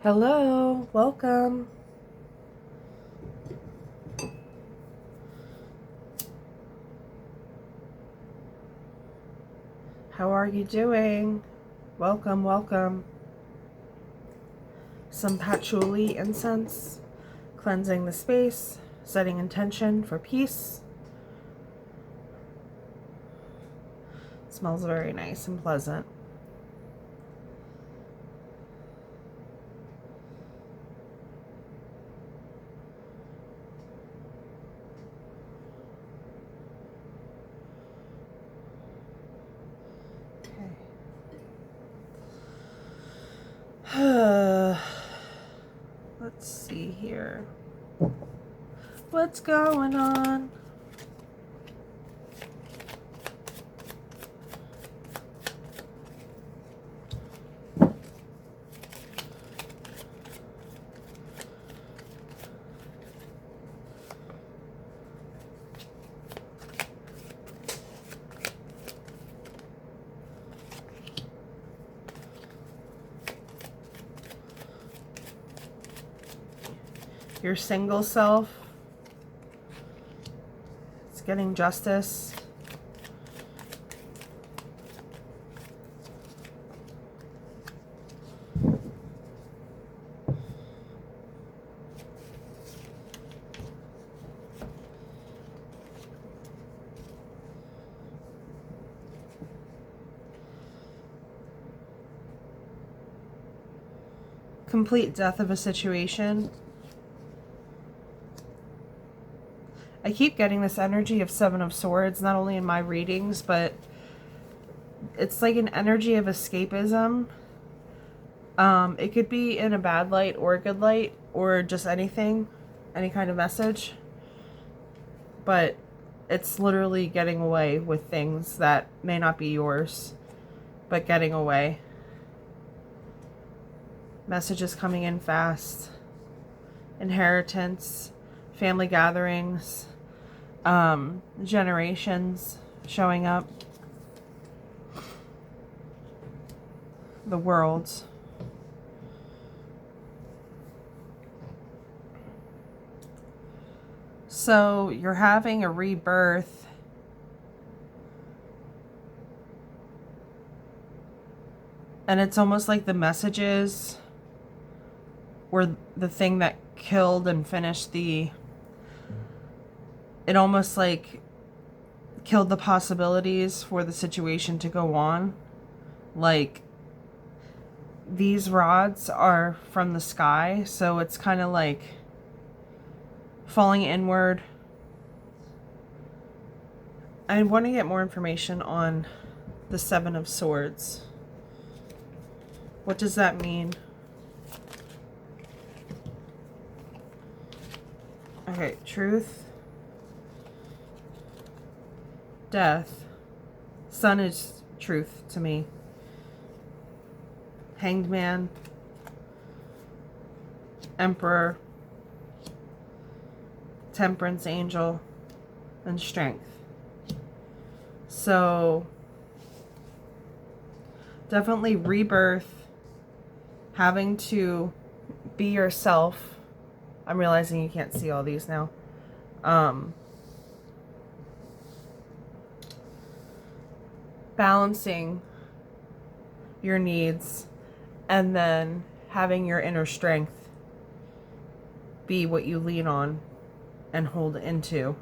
Hello, welcome. How are you doing? Welcome, welcome. Some patchouli incense, cleansing the space, setting intention for peace. Smells very nice and pleasant. Okay. Let's see here. What's going on? Your single self. It's getting justice. Complete death of a situation. I keep getting this energy of Seven of Swords, not only in my readings, but it's like an energy of escapism. It could be in a bad light or a good light, or just anything, any kind of message. But it's literally getting away with things that may not be yours, but getting away. Messages coming in fast. Inheritance, family gatherings, generations showing up. The world. So you're having a rebirth. And it's almost like the messages were the thing that killed and finished it almost like killed the possibilities for the situation to go on. Like, these rods are from the sky, so it's kind of like falling inward. I want to get more information on the Seven of Swords. What does that mean? Okay, truth. Death. Sun is truth to me. Hanged Man. Emperor. Temperance Angel. And Strength. So, definitely rebirth. Having to be yourself. I'm realizing you can't see all these now. Balancing your needs and then having your inner strength be what you lean on and hold into.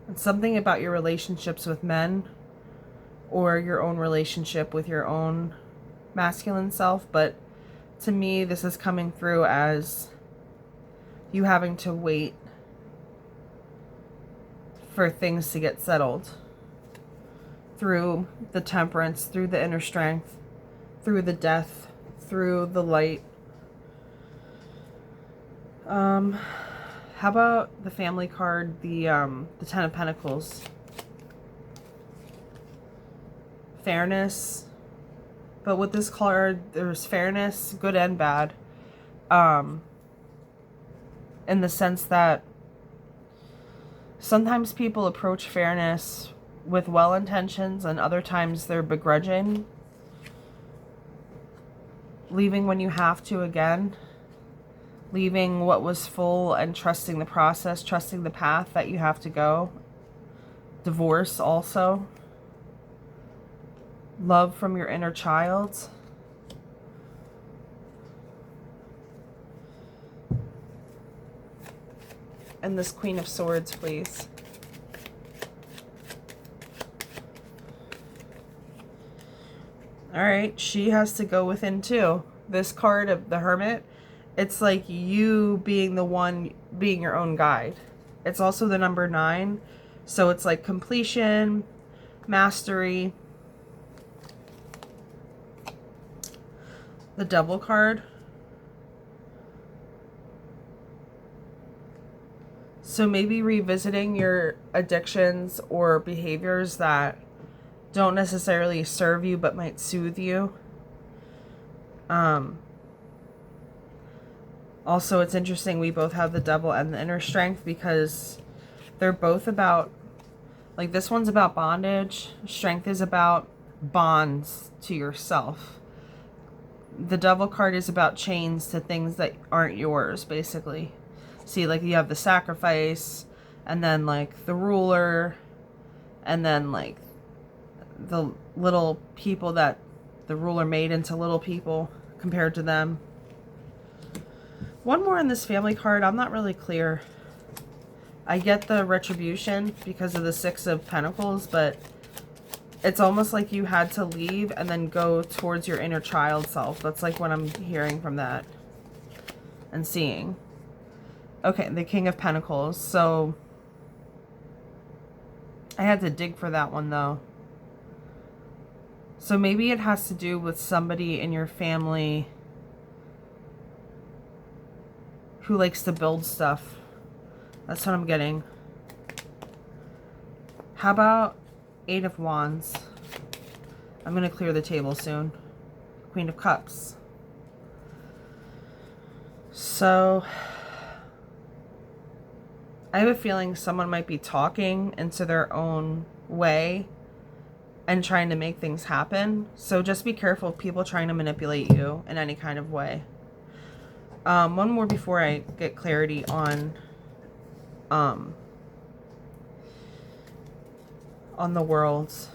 And something about your relationships with men or your own relationship with your own masculine self, but to me this is coming through as you having to wait for things to get settled. Through the temperance, through the inner strength, through the death, through the light. How about the family card, the Ten of Pentacles? Fairness. But with this card, there's fairness, good and bad. In the sense that sometimes people approach fairness with well intentions and other times they're begrudging. leaving when you have to again, leaving what was full and trusting the process, trusting the path that you have to go. Divorce also. Love from your inner child. And this Queen of Swords, please. All right, she has to go within too. This card of the Hermit, it's like you being the one, being your own guide. It's also the number 9. So it's like completion, mastery. The Devil card. So maybe revisiting your addictions or behaviors that don't necessarily serve you but might soothe you. Also, it's interesting we both have the Devil and the Inner Strength because they're both about, like, this one's about bondage. Strength is about bonds to yourself. The Devil card is about chains to things that aren't yours, basically. See, like, you have the Sacrifice, and then, like, the Ruler, and then, like, the little people that the Ruler made into little people compared to them. One more in this family card, I'm not really clear. I get the retribution because of the 6 of Pentacles, but it's almost like you had to leave and then go towards your inner child self. That's like what I'm hearing from that and seeing. Okay, the King of Pentacles. So I had to dig for that one though. So maybe it has to do with somebody in your family who likes to build stuff. That's what I'm getting. How about 8 of Wands? I'm going to clear the table soon. Queen of Cups. So I have a feeling someone might be talking into their own way and trying to make things happen. So just be careful of people trying to manipulate you in any kind of way. One more before I get clarity on the worlds,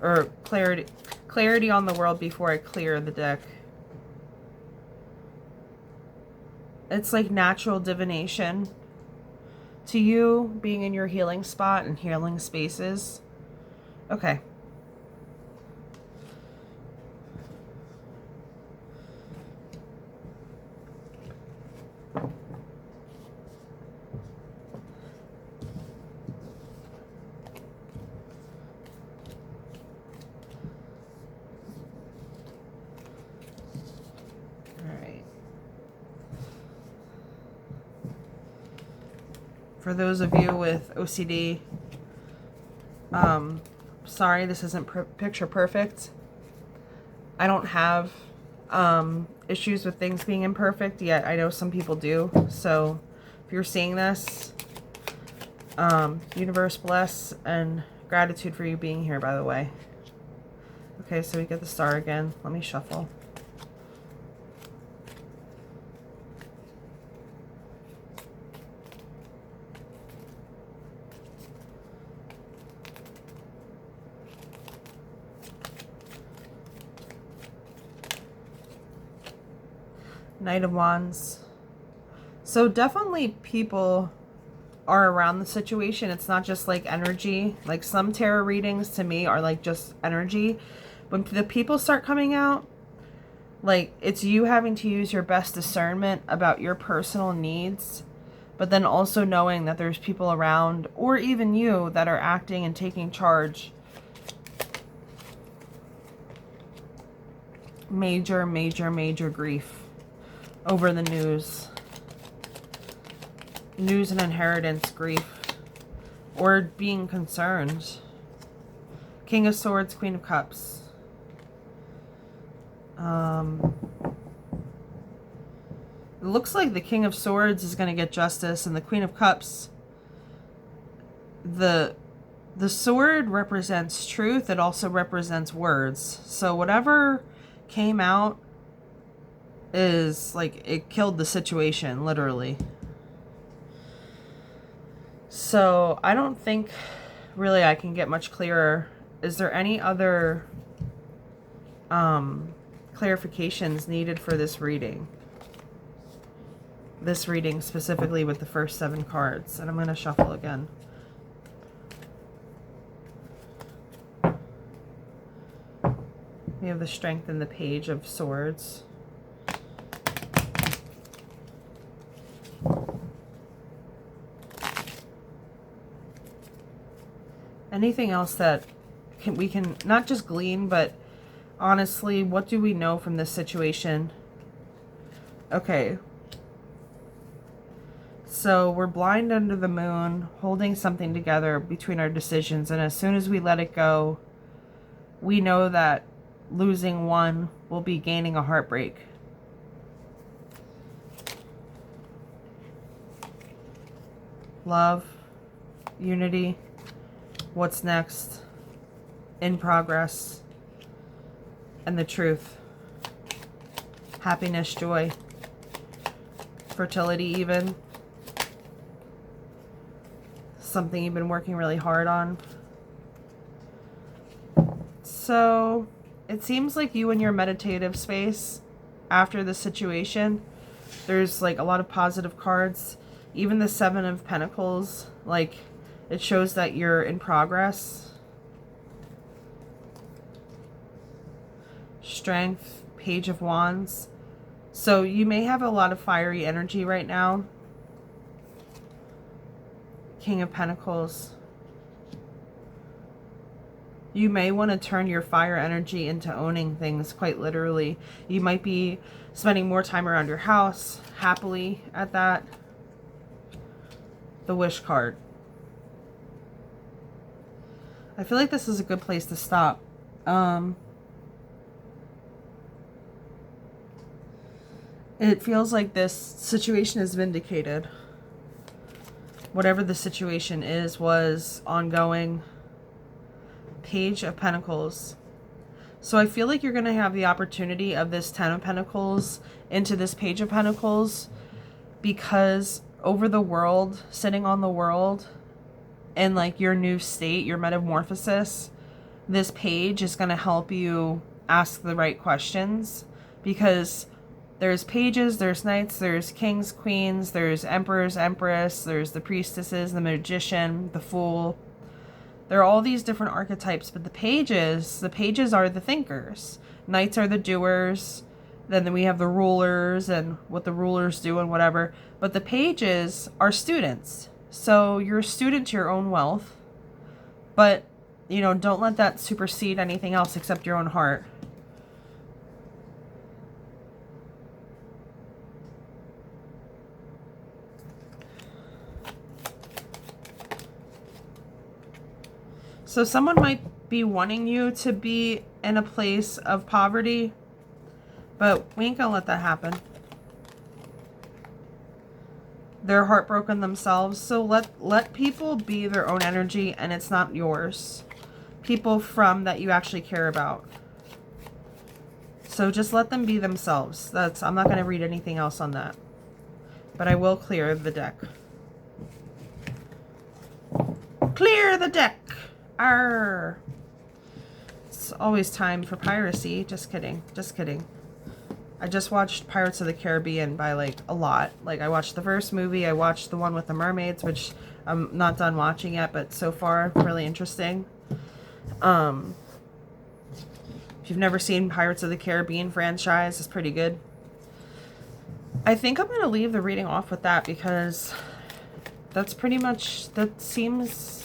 or clarity on the world before I clear the deck. It's like natural divination to you, being in your healing spot and healing spaces. Okay. For those of you with OCD, sorry, this isn't picture perfect. I don't have issues with things being imperfect, yet I know some people do. So if you're seeing this, universe bless, and gratitude for you being here, by the way. Okay, so we get the star again. Let me shuffle. Knight of Wands. So definitely people are around the situation. It's not just like energy. Like some tarot readings to me are like just energy. When the people start coming out, like it's you having to use your best discernment about your personal needs, but then also knowing that there's people around, or even you, that are acting and taking charge. Major, major, major grief over the news. News and inheritance grief. Or being concerned. King of Swords, Queen of Cups. It looks like the King of Swords is going to get justice, and the Queen of Cups, the sword represents truth. It also represents words. So whatever came out is like it killed the situation, literally. So I don't think really I can get much clearer. Is there any other clarifications needed for this reading? This reading specifically with the first 7 cards. And I'm going to shuffle again. We have the Strength and the Page of Swords. Anything else that we can not just glean, but honestly, what do we know from this situation? Okay. So we're blind under the moon, holding something together between our decisions. And as soon as we let it go, we know that losing one will be gaining a heartbreak. Love, unity, what's next, in progress, and the truth. Happiness, joy, fertility even. Something you've been working really hard on. So it seems like you in your meditative space after the situation, there's like a lot of positive cards. Even the 7 of Pentacles, like it shows that you're in progress. Strength, Page of Wands. So you may have a lot of fiery energy right now. King of Pentacles. You may want to turn your fire energy into owning things, quite literally. You might be spending more time around your house, happily at that. The Wish card. I feel like this is a good place to stop. It feels like this situation is vindicated. Whatever the situation is, was ongoing. Page of Pentacles. So I feel like you're going to have the opportunity of this 10 of Pentacles into this Page of Pentacles, because over the world, sitting on the world, and like your new state, your metamorphosis, this page is going to help you ask the right questions, because there's pages, there's knights, there's kings, queens, there's emperors, empress, there's the priestesses, the magician, the fool. There are all these different archetypes, but the pages are the thinkers. Knights are the doers. Then we have the rulers and what the rulers do and whatever. But the pages are students. So you're a student to your own wealth. But, you know, don't let that supersede anything else except your own heart. So someone might be wanting you to be in a place of poverty, but we ain't gonna let that happen. They're heartbroken themselves, so let people be their own energy, and it's not yours. People from that you actually care about. So just let them be themselves. I'm not gonna read anything else on that. But I will clear the deck. Clear the deck! Arr. It's always time for piracy. Just kidding. Just kidding. I just watched Pirates of the Caribbean by like a lot. Like I watched the first movie. I watched the one with the mermaids, which I'm not done watching yet, but so far really interesting. If you've never seen Pirates of the Caribbean franchise, it's pretty good. I think I'm going to leave the reading off with that, because that's pretty much, that seems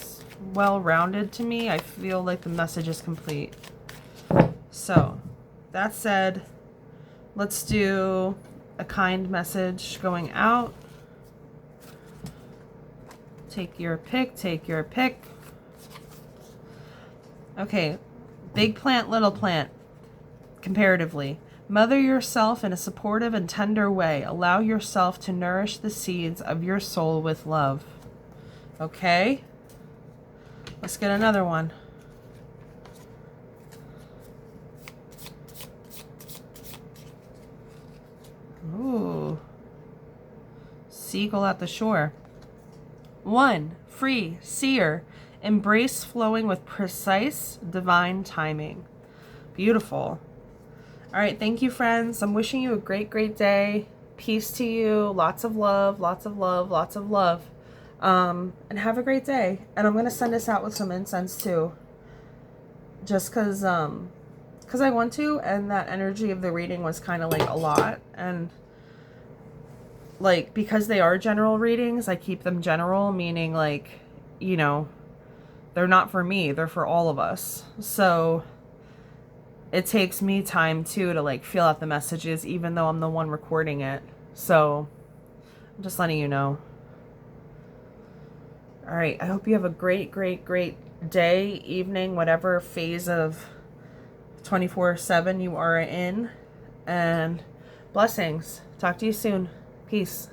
well-rounded to me. I feel like the message is complete. So, that said, let's do a kind message going out. Take your pick, take your pick. Okay, big plant, little plant, comparatively. Mother yourself in a supportive and tender way. Allow yourself to nourish the seeds of your soul with love. Okay? Let's get another one. seagull at the shore. 1. Free, seer, embrace flowing with precise divine timing. Beautiful. All right, thank you, friends. I'm wishing you a great, great day. Peace to you. Lots of love, lots of love, lots of love. And have a great day. And I'm going to send this out with some incense too. Just because I want to, and that energy of the reading was kind of like a lot. And like, because they are general readings, I keep them general, meaning like, you know, they're not for me, they're for all of us. So it takes me time too to like feel out the messages, even though I'm the one recording it. So I'm just letting you know. All right, I hope you have a great, great, great day, evening, whatever phase of 24/7 you are in. And blessings. Talk to you soon. Peace.